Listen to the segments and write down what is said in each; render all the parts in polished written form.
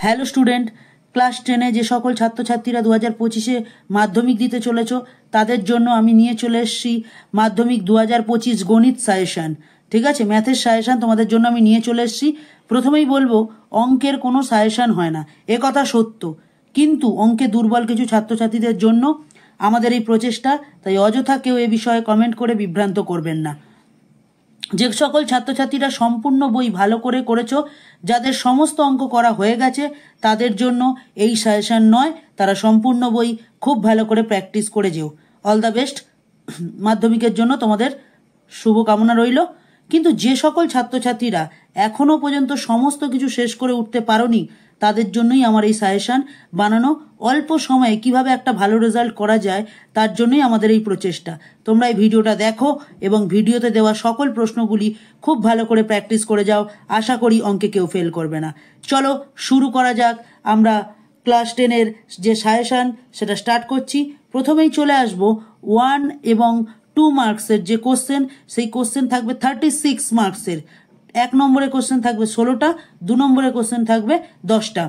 Hello student, class 10-এ যে সকল ছাত্রছাত্রীরা 2025-এ মাধ্যমিক দিতে চলেছ তাদের জন্য আমি নিয়ে চলে এসেছি মাধ্যমিক 2025 গণিত সাজেশান। ঠিক আছে, ম্যাথের সাজেশান তোমাদের জন্য আমি নিয়ে চলে এসেছি। প্রথমেই বলবো, অঙ্কের কোনো সাজেশান হয় না, এ কথা সত্য, কিন্তু অঙ্কে দুর্বল কিছু ছাত্রছাত্রীদের জন্য আমাদের এই প্রচেষ্টা। তাই অযথা কেউ এ বিষয়ে কমেন্ট করে বিভ্রান্ত করবেন না। যে সকল ছাত্রছাত্রীরা সম্পূর্ণ বই ভালো করে করেছো, যাদের সমস্ত অঙ্ক করা হয়ে গেছে, তাদের জন্য এই সাজেশন নয়, তারা সম্পূর্ণ বই খুব ভালো করে প্র্যাকটিস করে যেও। অল দ্য বেস্ট মাধ্যমিকের জন্য, তোমাদের শুভকামনা রইল। কিন্তু যে সকল ছাত্রছাত্রীরা এখনও পর্যন্ত সমস্ত কিছু শেষ করে উঠতে পারোনি, তাদের জন্যই আমার এই সাজেশন বানানো। অল্প সময়ে কিভাবে একটা ভালো রেজাল্ট করা যায়, তার জন্যই আমাদের এই প্রচেষ্টা। তোমরা এই ভিডিওটা দেখো এবং ভিডিওতে দেওয়া সকল প্রশ্নগুলি খুব ভালো করে প্র্যাকটিস করে যাও। আশা করি অঙ্কে কেউ ফেল করবে না। চলো শুরু করা যাক। আমরা ক্লাস 10-এর যে সাজেশন সেটা স্টার্ট করছি। প্রথমেই চলে আসবো 1 এবং 2 মার্কসের যে কোশ্চেন, সেই কোশ্চেন থাকবে 36 মার্কসের। 1 নম্বরের কোশ্চেন থাকবে 16টা, 2 নম্বরের কোশ্চেন থাকবে 10টা,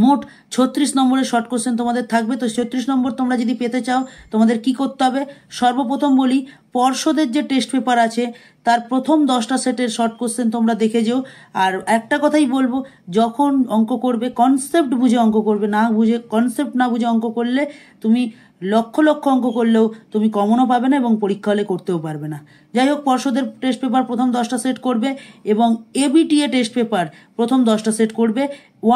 মোট 36 নম্বরের শর্ট কোশ্চেন তোমাদের থাকবে। তো 36 নম্বর তোমরা যদি পেতে চাও, তোমাদের কি করতে হবে? সর্বপ্রথম বলি, পর্ষদের যে টেস্ট পেপার আছে তার প্রথম 10টা সেটের শর্ট কোশ্চেন তোমরা দেখে যেও। আর একটা কথাই বলবো, যখন অঙ্ক করবে কনসেপ্ট বুঝে অঙ্ক করবে, না বুঝে কনসেপ্ট না বুঝে অঙ্ক করলে তুমি লক্ষ লক্ষ অঙ্ক করলেও তুমি কমনও পাবে না এবং পরীক্ষা হলে করতেও পারবে না। যাই হোক, পর্ষদের টেস্ট পেপার প্রথম 10টা সেট করবে এবং এবিটিএ টেস্ট পেপার প্রথম 10টা সেট করবে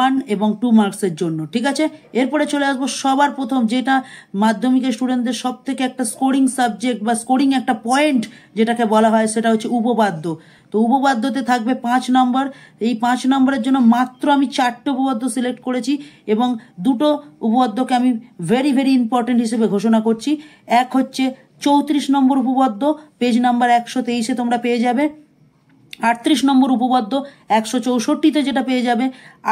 1 এবং 2 মার্কসের জন্য। ঠিক আছে, এরপরে চলে আসবো সবার প্রথম, যেটা মাধ্যমিকের স্টুডেন্টদের সব থেকে একটা স্কোরিং সাবজেক্ট বা স্কোরিং একটা পয়েন্ট যেটাকে বলা হয়, সেটা হচ্ছে উপপাদ্য। তো উপপাদ্যতে থাকবে 5 নম্বর। এই 5 নম্বরের জন্য মাত্র আমি 4টে উপপাদ্য সিলেক্ট করেছি এবং 2টো উপপাদ্যকে আমি ভেরি ভেরি ইম্পর্টেন্ট হিসেবে ঘোষণা করছি। এক হচ্ছে 34 নম্বর উপপাদ্য, পেজ নাম্বার 123-এ তোমরা পেয়ে যাবে। 38 নম্বর উপপাদ্য 164-তে যেটা পেয়ে যাবে।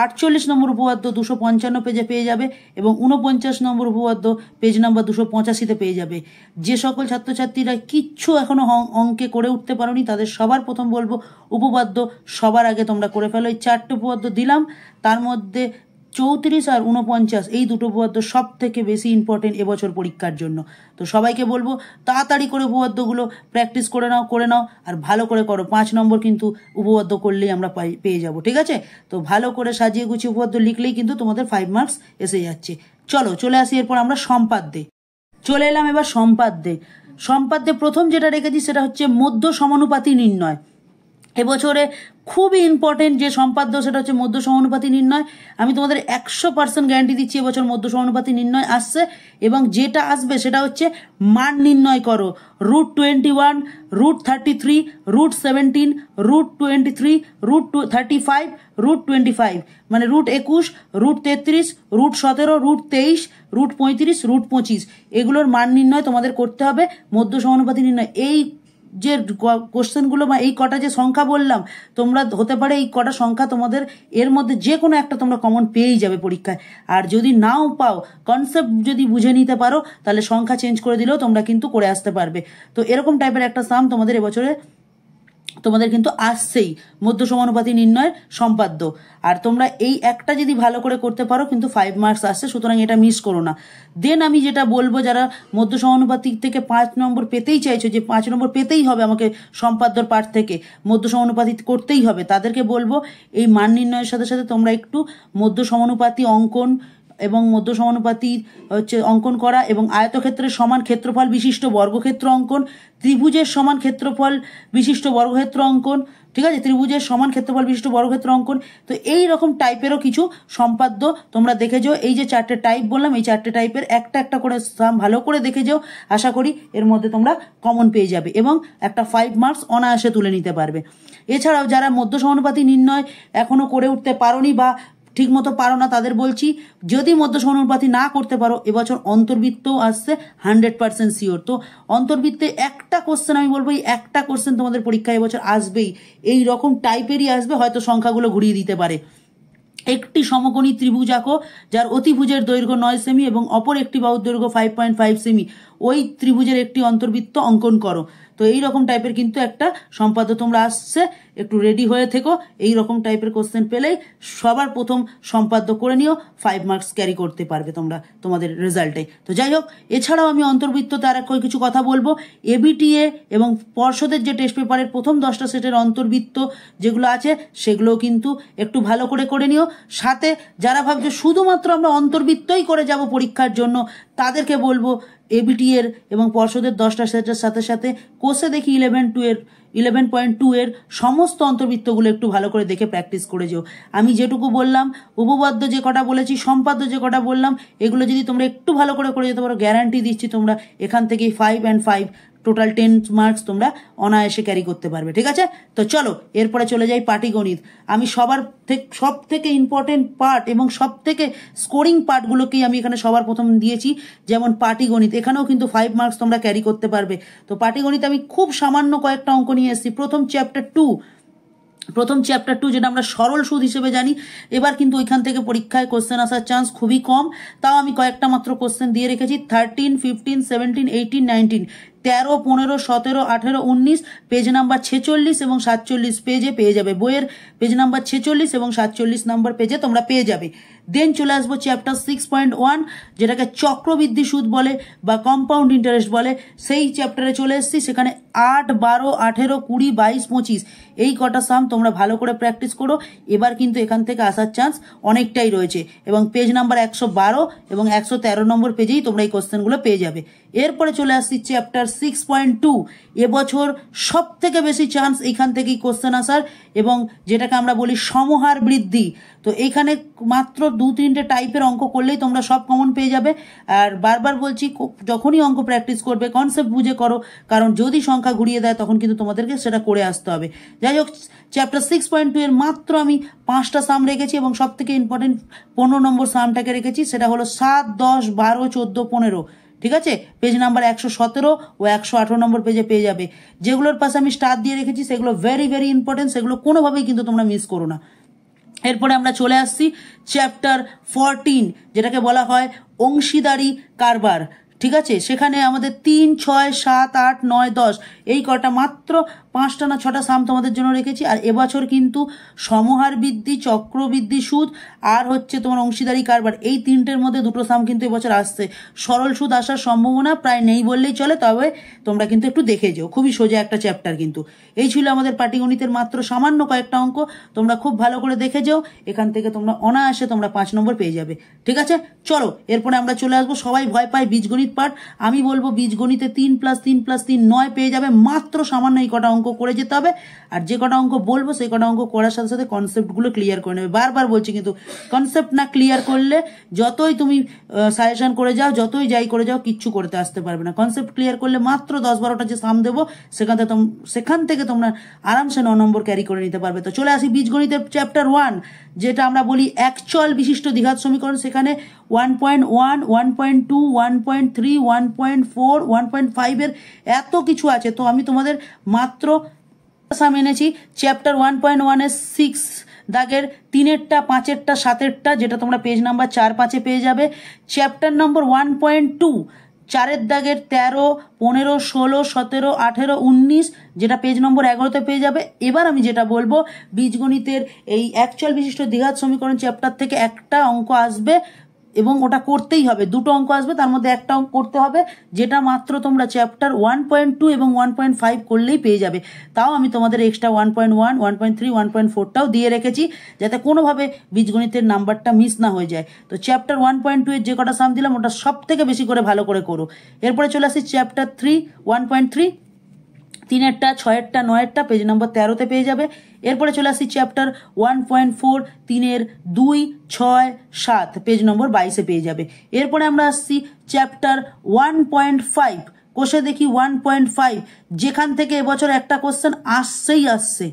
48 নম্বর উপপাদ্য 255 পেজে পেয়ে যাবে এবং 49 নম্বর উপপাদ্য পেজ নাম্বার 285-তে পেয়ে যাবে। যে সকল ছাত্রছাত্রীরা কিচ্ছু এখনো অঙ্কে করে উঠতে পারোনি, তাদের সবার প্রথম বলবো, উপপাদ্য সবার আগে তোমরা করে ফেলো। এই 4টে উপপাদ্য দিলাম, তার মধ্যে 34 আর 49 এই দুটো উপপাদ্য সব থেকে বেশি ইম্পর্টেন্ট এবছর পরীক্ষার জন্য। তো সবাইকে বলবো, তাড়াতাড়ি করে উপপাদ্যগুলো প্র্যাকটিস করে নাও আর ভালো করে করো। 5 নম্বর কিন্তু উপপাদ্য করলেই আমরা পেয়ে যাব। ঠিক আছে, তো ভালো করে সাজিয়ে গুছিয়ে উপপাদ্য লিখলেই কিন্তু তোমাদের 5 মার্কস এসে যাচ্ছে। চলে আসি, এরপর আমরা সম্পাদ্যে চলে এলাম। এবার সম্পাদ্যে প্রথম যেটা রেখেছি সেটা হচ্ছে মধ্য সমানুপাতি নির্ণয়। এবছরে খুবই ইম্পর্টেন্ট যে সম্পাদ্য, সেটা হচ্ছে মধ্য সমানুপাতি নির্ণয়। আমি তোমাদের 100% গ্যারান্টি দিচ্ছি এবছর মধ্য সমানুপাতি নির্ণয় আসছে এবং যেটা আসবে সেটা হচ্ছে মান নির্ণয় করো। √21, √33, √17, √23, √35, √25, মানে √21, √33, √17, √23, √35, √25, এগুলোর মান নির্ণয় তোমাদের করতে হবে। মধ্য সমানুপাতি নির্ণয়, এই যে কোশ্চেনগুলো বা এই কটা যে সংখ্যা বললাম, তোমরা হতে পারে এই কটা সংখ্যা তোমাদের এর মধ্যে যে কোনো একটা তোমরা কমন পেয়েই যাবে পরীক্ষায়। আর যদি নাও পাও, কনসেপ্ট যদি বুঝে নিতে পারো, তাহলে সংখ্যা চেঞ্জ করে দিলেও তোমরা কিন্তু করে আসতে পারবে। তো এরকম টাইপের একটা সাম তোমাদের এবছরে তোমাদের কিন্তু আসছেই, মধ্য সমানুপাতি নির্ণয় সম্পাদ্য। আর তোমরা এই একটা যদি ভালো করে করতে পারো, কিন্তু 5 মার্কস আসছে, সুতরাং এটা মিস করো না। দেন আমি যেটা বলবো, যারা মধ্য সমানুপাতি থেকে 5 নম্বর পেতেই চাইছো, যে 5 নম্বর পেতেই হবে আমাকে সম্পাদ্যর পাঠ থেকে, মধ্য সমানুপাতি করতেই হবে, তাদেরকে বলবো এই মান নির্ণয়ের সাথে সাথে তোমরা একটু মধ্য সমানুপাতি অঙ্কন এবং মধ্য সমানুপাতি হচ্ছে অঙ্কন করা এবং আয়তক্ষেত্রের সমান ক্ষেত্রফল বিশিষ্ট বর্গক্ষেত্র অঙ্কন, ত্রিভুজের সমান ক্ষেত্রফল বিশিষ্ট বর্গক্ষেত্র অঙ্কন। ঠিক আছে, ত্রিভুজের সমান ক্ষেত্রফল বিশিষ্ট বর্গক্ষেত্র অঙ্কন। তো এই রকম টাইপেরও কিছু সম্পাদ্য তোমরা দেখে যাও। এই যে 4টে টাইপ বললাম, এই 4টে টাইপের একটা একটা করে ভালো করে দেখে যাও। আশা করি এর মধ্যে তোমরা কমন পেয়ে যাবে এবং একটা 5 মার্কস অনায়াসে তুলে নিতে পারবে। এছাড়াও যারা মধ্য সমানুপাতি নির্ণয় এখনো করে উঠতে পারোনি বা ঠিক মতো পারো না, তাদের বলছি, যদি মধ্য সমানুপাতি না করতে পারো, এবছর অন্তর্বৃত্তও আসছে 100% শিওর। তো অন্তর্বৃত্তে একটা কোশ্চেন আমি বলবো, এই একটা কোশ্চেন তোমাদের পরীক্ষায় এবছর আসবেই, এই রকম টাইপেরই আসবে, হয়তো সংখ্যাগুলো ঘুরিয়ে দিতে পারে। একটি সমকোণী ত্রিভুজ আঁকো, যার অতিভুজের দৈর্ঘ্য 9 সেমি এবং অপর একটি বাহুর দৈর্ঘ্য 5.5 সেমি। ওই ত্রিভুজের একটি অন্তর্বৃত্ত অঙ্কন করো। তো এই রকম টাইপের কিন্তু একটা সম্পাদ্য তোমরা আসছে, একটু রেডি হয়ে থেকো। এই রকম টাইপের কোশ্চেন পেলেই সবার প্রথম সম্পাদ্য করে নিও, 5 মার্কস ক্যারি করতে পারবে তোমরা তোমাদের রেজাল্টে। তো যাই হোক, এছাড়াও আমি অন্তর্বৃত্ততে আর কিছু কথা বলবো। এবিটিএ এবং পর্ষদের যে টেস্ট পেপারের প্রথম 10টা সেটের অন্তর্বৃত্ত যেগুলো আছে সেগুলো কিন্তু একটু ভালো করে করে নিও। সাথে যারা ভাবছে শুধুমাত্র আমরা অন্তর্বৃত্তই করে যাব পরীক্ষার জন্য, তাদেরকে বলবো এবিটি এর এবং পর্ষদের 10টা সেটের সাথে সাথে কোষে দেখি 11.2 এর সমস্ত অন্তর্বৃত্তগুলো একটু ভালো করে দেখে প্র্যাকটিস করে যেও। আমি যেটুকু বললাম, উপপাদ্য যে কটা বলেছি, সম্পাদ্য যে কটা বললাম, এগুলো যদি তোমরা একটু ভালো করে যেতে পারো, গ্যারান্টি দিচ্ছি তোমরা এখান থেকেই 5 and 5 টোটাল 10 মার্কস তোমরা অনায়াসে ক্যারি করতে পারবে। ঠিক আছে, তো চলো এরপরে চলে যাই পাটিগণিত। আমি সব থেকে ইম্পর্টেন্ট পার্ট এবং সব থেকে স্কোরিং পার্টগুলোকেই আমি এখানে সবার প্রথম দিয়েছি। যেমন পাটিগণিত, এখানেও কিন্তু 5 মার্কস তোমরা ক্যারি করতে পারবে। তো পাটিগণিত আমি খুব সামান্য কয়েকটা অঙ্ক নিয়ে এসেছি। প্রথম চ্যাপ্টার 2 যেটা আমরা সরল সুদ হিসেবে জানি, এবার কিন্তু ওইখান থেকে পরীক্ষায় কোশ্চেন আসার চান্স খুবই কম। তাও আমি কয়েকটা মাত্র কোশ্চেন দিয়ে রেখেছি। 13, 15, 17, 18, 19, 13, 15, 17, 18, 19, পেজ নাম্বার 46 এবং 47 পেজে পেয়ে যাবে। বইয়ের পেজ নাম্বার 46 এবং 47 নাম্বার পেজে তোমরা পেয়ে যাবে। দেন চলে আসবো চ্যাপ্টার 6.1, যেটাকে চক্রবৃদ্ধি সুদ বলে বা কম্পাউন্ড ইন্টারেস্ট বলে। সেই চ্যাপ্টারে চলে এসেছি। সেখানে 8, 12, 18, 20, 22, 25 এই কটা সাম তোমরা ভালো করে প্র্যাকটিস করো। এবার কিন্তু এখান থেকে আসার চান্স অনেকটাই রয়েছে এবং পেজ নাম্বার 112 এবং 113 নম্বর পেজেই তোমরা এই কোশ্চেনগুলো পেয়ে যাবে। এরপরে চলে আসছি চ্যাপ্টার 6.2। এবছর সব থেকে বেশি চান্স এইখান থেকেই কোশ্চেন আসার, এবং যেটাকে আমরা বলি সমহার বৃদ্ধি। তো এইখানে মাত্র 2-3টে টাইপের অঙ্ক করলেই তোমরা সব কমন পেয়ে যাবে। আর বারবার বলছি, যখনই অঙ্ক প্র্যাকটিস করবে কনসেপ্ট বুঝে করো, কারণ যদি সংখ্যা ঘুরিয়ে দেয় তখন কিন্তু তোমাদেরকে সেটা করে আসতে হবে। যাই হোক, চ্যাপ্টার 6.2 এর মাত্র আমি 5টা সাম রেখেছি এবং সব থেকে ইম্পর্টেন্ট 15 নম্বর সামটাকে রেখেছি। সেটা হলো 7, 10, 12, 14, 15। ঠিক আছে, পেজ নাম্বার 117 ও 118 নম্বর পেজে পেয়ে যাবে। যেগুলোর পাশে আমি স্টার দিয়ে রেখেছি সেগুলো ভেরি ভেরি ইম্পর্টেন্ট, সেগুলো কোনোভাবেই কিন্তু তোমরা মিস করো না। এরপরে আমরা চলে আসছি চ্যাপ্টার 14, যেটাকে বলা হয় অংশীদারি কারবার। ঠিক আছে, সেখানে আমাদের 3, 6, 7, 8, 9, 10 এই কটা মাত্র 5টা না 6টা সাম তোমাদের জন্য রেখেছি। আর এবছর কিন্তু সমহার বৃদ্ধি, চক্রবৃদ্ধি সুদ আর হচ্ছে তোমার অংশীদারি কারবার, এই 3টের মধ্যে 2টো সাম কিন্তু এবছর আসছে। সরল সুদ আসার সম্ভাবনা প্রায় নেই বললেই চলে, তবে তোমরা কিন্তু একটু দেখে যেও। খুবই সোজা একটা চ্যাপ্টার কিন্তু। এই ছিল আমাদের পাটিগণিতের মাত্র সামান্য কয়েকটা অঙ্ক। তোমরা খুব ভালো করে দেখে যেও, এখান থেকে তোমরা অনায়াসে তোমরা 5 নম্বর পেয়ে যাবে। ঠিক আছে, চলো এরপরে আমরা চলে আসবো। সবাই ভয় পায় বীজগণিত পার্ট। আমি বলবো বীজগণিতে 3 + 3 + 3 9 পেয়ে যাবে। মাত্র সামান্য এই কটা অঙ্ক করে যেতে হবে। আর যে কটা অঙ্ক বলবো সেই কটা অঙ্ক করার সাথে সাথে কনসেপ্টগুলো ক্লিয়ার করে নেবে। বারবার বলছি কিন্তু কনসেপ্ট না ক্লিয়ার করলে যতই তুমি সাজেশন করে যাও, যতই যাই করে যাও, কিচ্ছু করতে আসতে পারবে না। কনসেপ্ট ক্লিয়ার করলে মাত্র 10-12টা যে সাম দেবো সেখান থেকে তোমরা আরামসে 9 নম্বর ক্যারি করে নিতে পারবে। তো চলে আসি বীজগণিতের চ্যাপ্টার 1, যেটা আমরা বলি একচল বিশিষ্ট দ্বিঘাত সমীকরণ। সেখানে 1.1, 1.2, 1.3, 1.4, 1.5 এর এত কিছু আছে। তো আমি তোমাদের মাত্র সাম এনেছি। চ্যাপ্টার 1.1 এর 6 দাগের 3এরটা, 5এরটা, 7এরটা, যেটা তোমরা পেজ নাম্বার 4-5 পেয়ে যাবে। চ্যাপ্টার নম্বর 1.2 4এর দাগের 13, 15, 16, 17, 18, 19, যেটা পেজ নম্বর 11তে পেয়ে যাবে। এবার আমি যেটা বলবো, বীজগণিতের এই একচল বিশিষ্ট দ্বিঘাত সমীকরণ চ্যাপ্টার থেকে একটা অঙ্ক আসবে এবং ওটা করতেই হবে। 2টো অঙ্ক আসবে, তার মধ্যে একটা অঙ্ক করতে হবে, যেটা মাত্র তোমরা চ্যাপ্টার 1.2 এবং 1.5 করলেই পেয়ে যাবে। তাও আমি তোমাদের এক্সট্রা 1.1, 1.3, 1.4টাও দিয়ে রেখেছি, যাতে কোনোভাবে বীজগণিতের নাম্বারটা মিস না হয়ে যায়। তো চ্যাপ্টার 1.2 এর যে কটা সাম দিলাম ওটা সব থেকে বেশি করে ভালো করে করো। এরপরে চলে আসি চ্যাপ্টার 3, 1.3, 3এরটা, 6এরটা, 9এরটা, পেজ নম্বর 13তে পেয়ে যাবে। এরপরে চলে আসি চ্যাপ্টার 1.4, 3এর 2, 6, 7, পেজ নম্বর 22 পেয়ে যাবে। এরপরে আমরা আসছি চ্যাপ্টার 1.5, কোষে দেখি 1.5, যেখান থেকে এবছর একটা কোশ্চেন আসছে।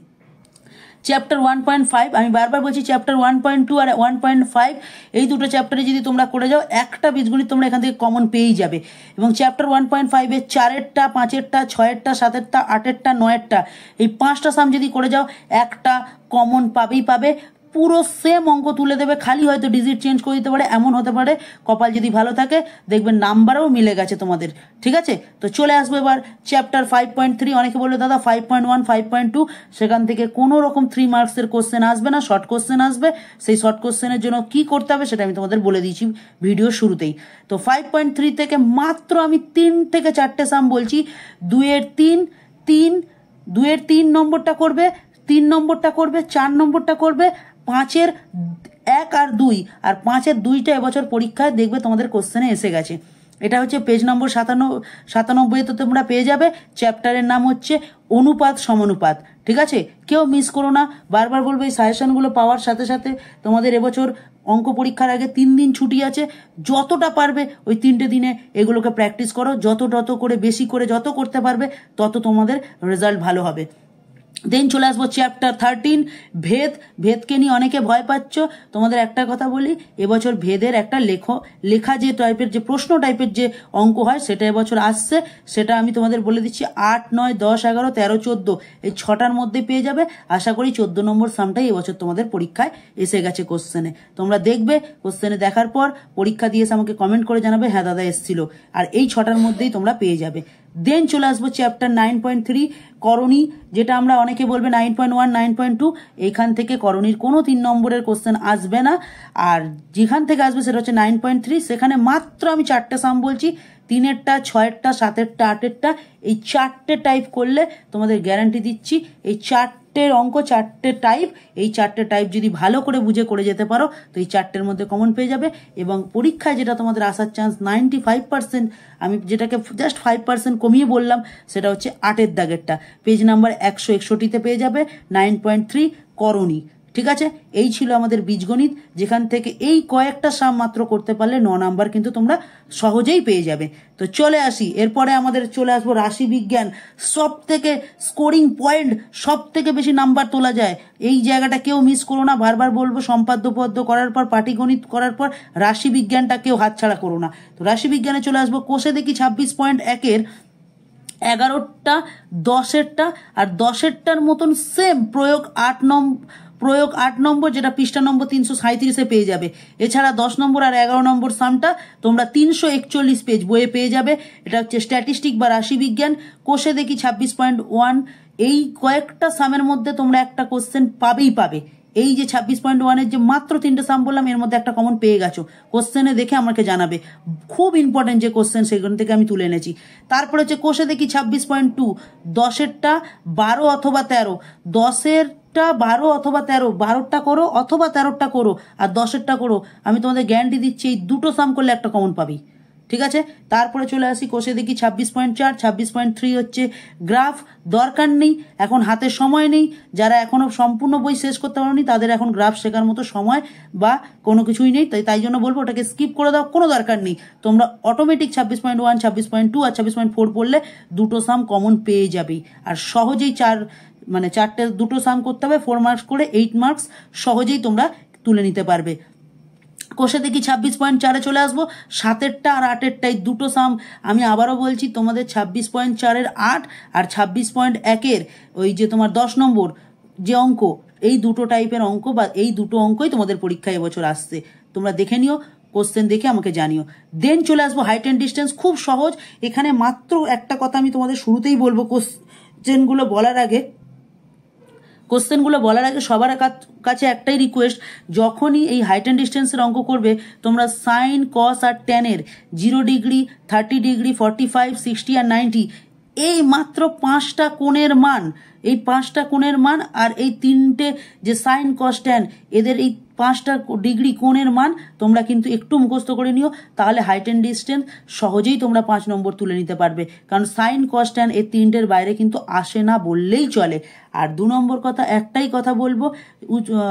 চ্যাপ্টার 1.5, আমি বারবার বলছি চ্যাপ্টার 1.2 আর 1.5 এই দুটো চ্যাপ্টারে যদি তোমরা করে যাও, একটা বীজগণিত তোমরা এখান থেকে কমন পেয়েই যাবে। এবং চ্যাপ্টার 1.5 এর 4এরটা, 5এরটা, 6এরটা, 7এরটা, 8এরটা, 9এরটা এই 5টা সাম যদি করে যাও, একটা কমন পাবে। পুরো সেম অঙ্ক তুলে দেবে, খালি হয়তো ডিজিট চেঞ্জ করে দিতে পারে, এমন হতে পারে। কপাল যদি ভালো থাকে দেখবেন নাম্বারও মিলে গেছে তোমাদের, ঠিক আছে। তো চলে আসবো এবার চ্যাপ্টার 5.3। অনেকে বললো দাদা 5.1 5.2, সেখান থেকে কোনো রকম 3 মার্কসের কোশ্চেন আসবে না, শর্ট কোশ্চেন আসবে। সেই শর্ট কোশ্চেনের জন্য কি করতে হবে সেটা আমি তোমাদের বলে দিয়েছি ভিডিও শুরুতেই। তো 5.3 থেকে মাত্র আমি 3 থেকে 4টে সাম বলছি। 2-এর 3 নম্বরটা করবে, 3 নম্বরটা করবে, 4 নম্বরটা করবে, 5-এর 1 আর 2, আর 5-এর 2টা এবছর পরীক্ষায় দেখবে তোমাদের কোশ্চেনে এসে গেছে। এটা হচ্ছে পেজ নম্বর 97 তো তোমরা পেয়ে যাবে। চ্যাপ্টারের নাম হচ্ছে অনুপাত সমানুপাত, ঠিক আছে। কেউ মিস করো না, বারবার বলবো এই সাজেশনগুলো পাওয়ার সাথে সাথে তোমাদের এবছর অঙ্ক পরীক্ষার আগে 3 দিন ছুটি আছে, যতটা পারবে ওই 3টে দিনে এগুলোকে প্র্যাকটিস করো, যত করে বেশি করে যত করতে পারবে তত তোমাদের রেজাল্ট ভালো হবে। দেন চলে আসবো চ্যাপ্টার 13 ভেদকে নিয়ে অনেকে ভয় পাচ্ছ। তোমাদের একটা কথা বলি, এবছর ভেদের একটা লেখা যে টাইপের, যে প্রশ্ন টাইপের যে অঙ্ক হয় সেটা এবছর আসছে। সেটা আমি তোমাদের বলে দিচ্ছি, 8, 9, 10, 11, 13, 14 এই 6টার মধ্যে পেয়ে যাবে। আশা করি 14 নম্বর সামটাই এবছর তোমাদের পরীক্ষায় এসে গেছে কোশ্চেনে। তোমরা দেখবে কোশ্চেনে দেখার পর পরীক্ষা দিয়ে এসে আমাকে কমেন্ট করে জানাবে হ্যাঁ দাদা এসেছিল, আর এই 6টার মধ্যেই তোমরা পেয়ে যাবে। দেন চলে আসবো চ্যাপ্টার 9.3 করণী, যেটা আমরা অনেকে বলবে 9.1 9.2। এইখান থেকে করণীর কোনো 3 নম্বরের কোশ্চেন আসবে না, আর যেখান থেকে আসবে সেটা হচ্ছে 9.3। সেখানে মাত্র আমি 4টে সাম বলছি, 3-এরটা, 6-এরটা, 7-এরটা, 8-এরটা। এই 4টে টাইপ করলে তোমাদের গ্যারান্টি দিচ্ছি এই 4টের অঙ্ক, 4টে টাইপ, এই 4টে টাইপ যদি ভালো করে বুঝে করে যেতে পারো তো এই 4টের মধ্যে কমন পেয়ে যাবে। এবং পরীক্ষায় যেটা তোমাদের আসার চান্স 95%, আমি যেটাকে জাস্ট 5% কমিয়ে বললাম, সেটা হচ্ছে 8-এর দাগেরটা, পেজ নাম্বার 161-তে পেয়ে যাবে 9.3 করণী, ঠিক আছে। এই ছিল আমাদের বীজগণিত, যেখান থেকে এই কয়েকটা সাম মাত্র করতে পারলে 9 নাম্বার কিন্তু তোমরা সহজেই পেয়ে যাবে। তো চলে আসি, এরপরে আমাদের চলে আসবো রাশি বিজ্ঞান। সব থেকে স্কোরিং পয়েন্ট, সব থেকে বেশি নাম্বার তোলা যায়, এই জায়গাটা কেউ মিস করো না। বারবার বলবো, সম্পাদ্য পদ্য করার পর, পাটিগণিত করার পর রাশি বিজ্ঞানটা কেউ হাতছাড়া করো না। তো রাশি বিজ্ঞানে চলে আসবো, কোষে দেখি 26.1-এর 11টা, 10-এরটা আর 10-এরটার মতন সেম প্রয়োগ 8 নম্বর, যেটা পৃষ্ঠা নম্বর 337-এ পেয়ে যাবে। এছাড়া 10 নম্বর আর 11 নম্বর সামটা তোমরা 341 পেজ বইয়ে পেয়ে যাবে। এটা হচ্ছে স্ট্যাটিস্টিক বা রাশি বিজ্ঞান। কোষে দেখি 26.1, এই কয়েকটা সামের মধ্যে তোমরা একটা কোশ্চেন পাবে। এই যে 26.1-এর যে মাত্র 3টে সাম বললাম, এর মধ্যে একটা কমন পেয়ে গেছো, কোশ্চেনে দেখে আমাকে জানাবে। খুব ইম্পর্টেন্ট যে কোশ্চেন, সেগুলো থেকে আমি তুলে এনেছি। তারপরে হচ্ছে কোষে দেখি 26.2, 10-এরটা 12 অথবা 13, 10-এরটা 12 অথবা 13, 12টা করো অথবা 13টা করো, আর 10-এরটা করো। আমি তোমাদের গ্যারান্টি দিচ্ছি এই দুটো সাম করলে একটা কমন পাবি, ঠিক আছে। তারপরে চলে আসি, কোষে দেখি 26.4, 26.3 হচ্ছে গ্রাফ। দরকার নেই, এখন হাতে সময় নেই, যারা এখনো সম্পূর্ণ বই শেষ করতে পারোনি তাদের এখন গ্রাফ শেখার মতো সময় বা কোনো কিছুই নেই, তাই জন্য বলবো ওটাকে স্কিপ করে দাও, কোনো দরকার নেই। তোমরা অটোমেটিক 26.1, 26.2 আর 26.4 পড়লে দুটো সাম কমন পেয়ে যাবেই, আর সহজেই 4টে দুটো সাম করতে হবে, 4 মার্কস করে 8 মার্কস সহজেই তোমরা তুলে নিতে পারবে। কোষে দেখি 26.4-এ চলে আসবো, 7-এরটা আর 8-এরটা এই দুটো সাম আমি আবারও বলছি, তোমাদের 26.4-এর 8 আর 26.1-এর ওই যে তোমার 10 নম্বর যে অঙ্ক, এই দুটো টাইপের অঙ্ক বা এই দুটো অঙ্কই তোমাদের পরীক্ষায় এবছর আসছে। তোমরা দেখে নিও, কোশ্চেন দেখে আমাকে জানিও। দেন চলে আসবো হাইট অ্যান্ড ডিস্টেন্স, খুব সহজ। এখানে মাত্র একটা কথা আমি তোমাদের শুরুতেই বলবো, কোশ্চেনগুলো বলার আগে সবার কাছে একটাই রিকোয়েস্ট, যখনই এই হাইট অ্যান্ড ডিস্টেন্সের অঙ্ক করবে তোমরা সাইন, কস আর ট্যানের 0 ডিগ্রি, 30 ডিগ্রি, 45, 60 আর 90 এই মাত্র 5টা কোণের মান, এই 5টা কোণের মান আর এই 3টে যে সাইন, কস, ট্যান, এদের এই 5টা ডিগ্রি কোণের মান তোমরা কিন্তু একটু মুখস্থ করে নিও, তাহলে হাইট অ্যান্ড ডিস্টেন্স সহজেই তোমরা 5 নম্বর তুলে নিতে পারবে। কারণ সাইন, কস, ট্যান এই 3টের বাইরে কিন্তু আসে না বললেই চলে। আর 2 নম্বর কথা, একটাই কথা বলবো,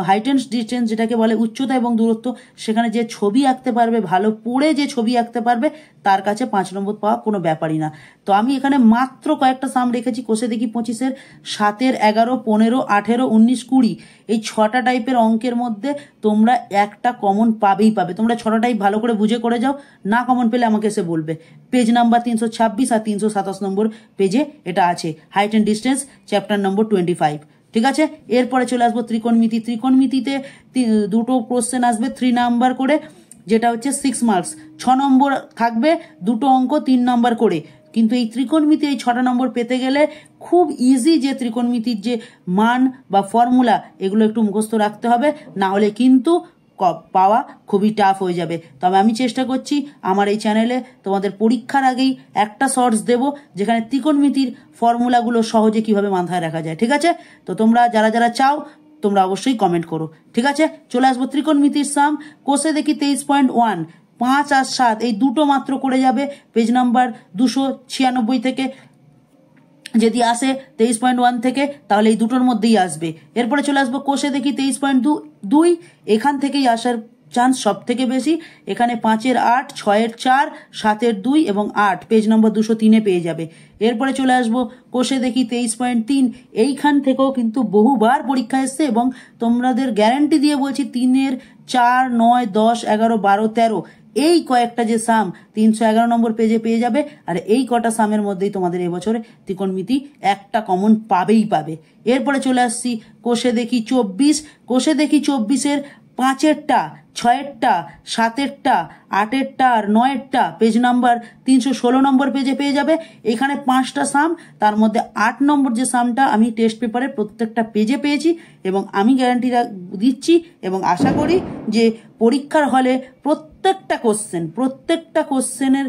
হাইট অ্যান্ড ডিস্টেন্স যেটাকে বলে উচ্চতা এবং দূরত্ব, সেখানে যে ছবি আঁকতে পারবে, ভালো পড়ে যে ছবি আঁকতে পারবে, তার কাছে 5 নম্বর পাওয়া কোনো ব্যাপারই না। তো আমি এখানে মাত্র কয়েকটা সাম রেখেছি, কোষে দেখি 25-এর 7-এর 11, 15, 18, 19, 20 এই 6টা টাইপের অঙ্কের মধ্যে তোমরা একটা কমন পাবে। তোমরা 6টা টাইপ ভালো করে বুঝে করে যাও, না কমন পেলে আমাকে এসে বলবে। পেজ নাম্বার 326 আর 327 নম্বর পেজে এটা আছে, হাইট অ্যান্ড ডিস্টেন্স চ্যাপ্টার নম্বর 25, ঠিক আছে। এরপরে চলে আসবো ত্রিকোণমিতি। ত্রিকোণমিতিতে দুটো কোশ্চেন আসবে 3 নাম্বার করে, যেটা হচ্ছে 6 মার্কস। 6 নম্বর থাকবে, দুটো অঙ্ক 3 নাম্বার করে। কিন্তু এই ত্রিকোণমিতি এই 6টা নম্বর পেতে গেলে খুব ইজি যে ত্রিকোণমিতির যে মান বা ফর্মুলা এগুলো একটু মুখস্থ রাখতে হবে, না হলে কিন্তু পাওয়া খুবই টাফ হয়ে যাবে। তবে আমি চেষ্টা করছি আমার এই চ্যানেলে তোমাদের পরীক্ষার আগেই একটা শর্টস দেব যেখানে ত্রিকোণমিতির ফর্মুলাগুলো সহজে কিভাবে মাথায় রাখা যায়। ঠিক আছে, তো তোমরা যারা যারা চাও তোমরা অবশ্যই কমেন্ট করো। ঠিক আছে, চলে আসবো ত্রিকোণমিতির সাম। কোষে দেখি 23.1, 5 আর 7 এই দুটো মাত্র করে যাবে পেজ নাম্বার 296 থেকে। যদি আসে 23.1 থেকে তাহলে এই দুটোর মধ্যেই আসবে। এরপরে চলে আসবো কোষে দেখি 23.2, এখান থেকেই আসার চান্স সব থেকে বেশি। এখানে 5-এর 8, 6-এর 4, 7-এর 2 এবং 8 পেজ নম্বর 203-এ পেয়ে যাবে। এরপরে চলে আসবো কোষে দেখি 23.3, এইখান থেকেও কিন্তু বহুবার পরীক্ষা এসছে এবং তোমাদের গ্যারান্টি দিয়ে বলছি 3-এর 4, 9, 10, 11, 12, 13 এই কয়েকটা যে সাম 311 নম্বর পেজে পেয়ে যাবে। আর এই কটা সামের মধ্যেই তোমাদের এবছরে ত্রিকোণমিতি একটা কমন পাবেই পাবে। এরপরে চলে আসছি কোষে দেখি 24। কোষে দেখি 24-এর 5-এরটা, 6-এরটা, 7-এরটা, 8-এরটা আর 9-এরটা পেজ নাম্বার 316 নম্বর পেজে পেয়ে যাবে। এখানে 5টা সাম, তার মধ্যে 8 নম্বর যে সামটা আমি টেস্ট পেপারে প্রত্যেকটা পেজে পেয়েছি এবং আমি গ্যারান্টি দিচ্ছি এবং আশা করি যে পরীক্ষার হলে প্রত্যেকটা কোশ্চেনের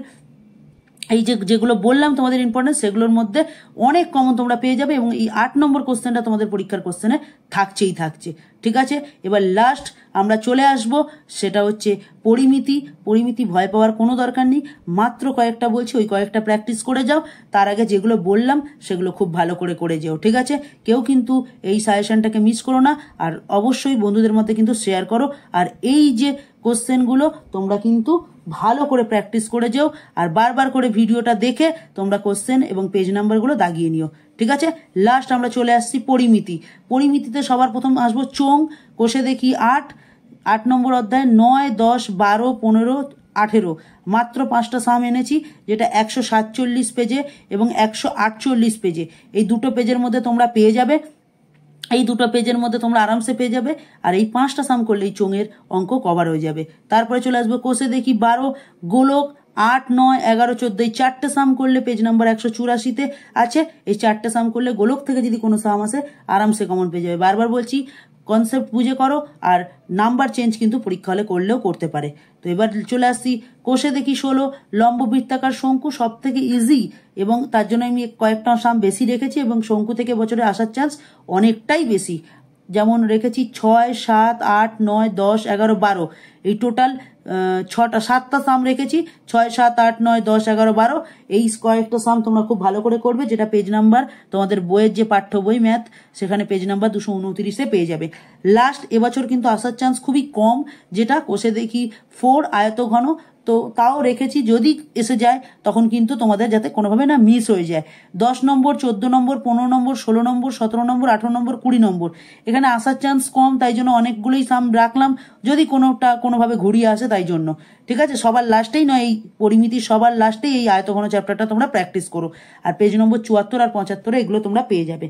এই যেগুলো বললাম তোমাদের ইম্পর্টেন্স সেগুলোর মধ্যে অনেক কমন তোমরা পেয়ে যাবে এবং এই 8 নম্বর কোশ্চেনটা তোমাদের পরীক্ষার কোশ্চেনে থাকছে। ঠিক আছে, এবার লাস্ট আমরা চলে আসব, সেটা হচ্ছে পরিমিতি। পরিমিতি ভয় পাওয়ার কোনো দরকার নেই, মাত্র কয়েকটা বলছি, ওই কয়েকটা প্র্যাকটিস করে যাও। তার আগে যেগুলো বললাম সেগুলো খুব ভালো করে যেও। ঠিক আছে, কেউ কিন্তু এই সাজেশনটাকে মিস করো না, আর অবশ্যই বন্ধুদের মধ্যে কিন্তু শেয়ার করো। আর এই যে কোশ্চেনগুলো তোমরা কিন্তু ভালো করে প্র্যাকটিস করে যেও, আর বারবার করে ভিডিওটা দেখে তোমরা কোশ্চেন এবং পেজ নাম্বারগুলো দাগিয়ে নিও। ঠিক আছে, লাস্ট আমরা চলে আসছি পরিমিতি। পরিমিতিতে সবার প্রথম আসবো চোং। কোষে দেখি 8 নম্বর অধ্যায় 9, 10, 12, 15, 18 মাত্র 5টা সাম এনেছি, যেটা 147 পেজে এবং 148 পেজে। এই দুটো পেজের মধ্যে তোমরা পেয়ে যাবে, এই দুটো পেজের মধ্যে তোমরা আরামসে পেয়ে যাবে। আর এই 5টা সাম করলেই চোঙের অঙ্ক কভার হয়ে যাবে। তারপরে চলে আসবো কোষে দেখি 12, গোলক 8, 9, 11, 14 এই 4টে সাম করলে পেজ নাম্বার 184-তে আছে। এই 4টে সাম করলে গোলক থেকে যদি কোনো সাম আসে আরামসে কমন পেয়ে যাবে। বারবার বলছি কনসেপ্ট বুঝে করো, আর নাম্বার চেঞ্জ কিন্তু পরীক্ষা হলে করলেও করতে পারে। তো এবার চলে আসছি কোষে দেখি 16, লম্ব বৃত্তাকার শঙ্কু সব থেকে ইজি এবং তার জন্য আমি কয়েকটা সাম বেশি রেখেছি এবং শঙ্কু থেকে বছরে আসার চান্স অনেকটাই বেশি। যেমন রেখেছি 6, 7, 8, 9, 10, 11, 12 এই টোটাল 7টা সাম রেখেছি। 6, 7, 8, 9, 10, 11, 12 এই কয়েকটা সাম তোমরা খুব ভালো করে করবে, যেটা পেজ নাম্বার তোমাদের বইয়ের যে পাঠ্য বই ম্যাথ সেখানে পেজ নাম্বার 229-এ পেয়ে যাবে। লাস্ট এবছর কিন্তু আসার চান্স খুবই কম, যেটা কোষে দেখি 4 আয়তঘন। তো তাও রেখেছি, যদি এসে যায় তখন কিন্তু তোমাদের যাতে কোনোভাবে না মিস হয়ে যায়। 10 নম্বর, 14 নম্বর, 15 নম্বর, 16 নম্বর, 17 নম্বর, 18 নম্বর, 20 নম্বর এখানে আসার চান্স কম, তাই জন্য অনেকগুলোই সাম রাখলাম, যদি কোনোভাবে ঘুরিয়ে আসে তাই জন্য। ঠিক আছে, সবার লাস্টেই নয়, এই পরিমিতি সবার লাস্টেই এই আয়তঘন চ্যাপ্টারটা তোমরা প্র্যাকটিস করো। আর পেজ নম্বর 74 আর 75 এগুলো তোমরা পেয়ে যাবে।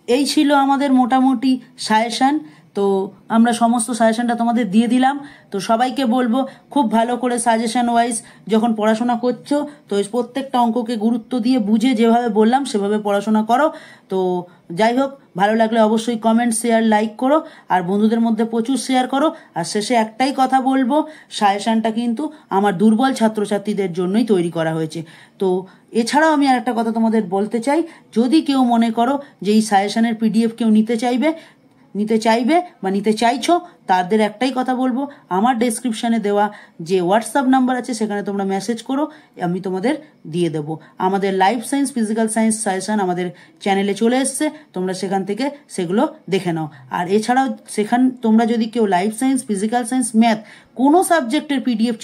এই ছিল আমাদের মোটামুটি সাজেশন। তো আমরা সমস্ত সাজেশনটা তোমাদের দিয়ে দিলাম। তো সবাইকে বলবো খুব ভালো করে সাজেশন ওয়াইজ যখন পড়াশোনা করছো তো প্রত্যেকটা অঙ্ককে গুরুত্ব দিয়ে বুঝে যেভাবে বললাম সেভাবে পড়াশোনা করো। তো যাই হোক, ভালো লাগলে অবশ্যই কমেন্ট, শেয়ার, লাইক করো আর বন্ধুদের মধ্যে প্রচুর শেয়ার করো। আর শেষে একটাই কথা বলবো, সাজেশনটা কিন্তু আমার দুর্বল ছাত্রছাত্রীদের জন্যই তৈরি করা হয়েছে। তো এছাড়াও আমি আর একটা কথা তোমাদের বলতে চাই, যদি কেউ মনে করো যে এই সাজেশনের পিডিএফ কেউ নিতে চাইবে বা নিতে চাইছো, তাদের একটাই কথা বলবো, আমার ডেসক্রিপশনে দেওয়া যে হোয়াটসঅ্যাপ নাম্বার আছে সেখানে তোমরা মেসেজ করো, আমি তোমাদের দিয়ে দেবো। আমাদের life science, physical science suggestion আমাদের চ্যানেলে চলে এসছে, তোমরা সেখান থেকে সেগুলো দেখে নাও। আর এছাড়াও তোমরা যদি কেউ life science, physical science, math কোনো সাবজেক্টের পিডিএফ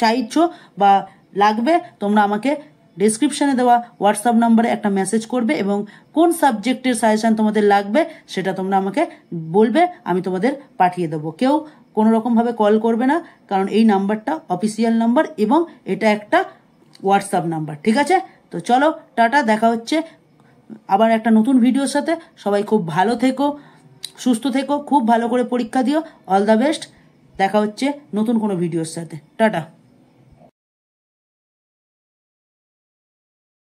চাইছো বা লাগবে, তোমরা আমাকে ডেসক্রিপশনে দেওয়া হোয়াটসঅ্যাপ নাম্বারে একটা মেসেজ করবে এবং কোন সাবজেক্টের সাজেশন তোমাদের লাগবে সেটা তোমরা আমাকে বলবে, আমি তোমাদের পাঠিয়ে দেবো। কেউ কোনো রকমভাবে কল করবে না, কারণ এই নাম্বারটা অফিসিয়াল নাম্বার এবং এটা একটা হোয়াটসঅ্যাপ নাম্বার। ঠিক আছে, তো চলো টাটা, দেখা হচ্ছে আবার একটা নতুন ভিডিওর সাথে। সবাই খুব ভালো থেকো, সুস্থ থেকো, খুব ভালো করে পরীক্ষা দিও। All the best. দেখা হচ্ছে নতুন কোনো ভিডিওর সাথে। টাটা।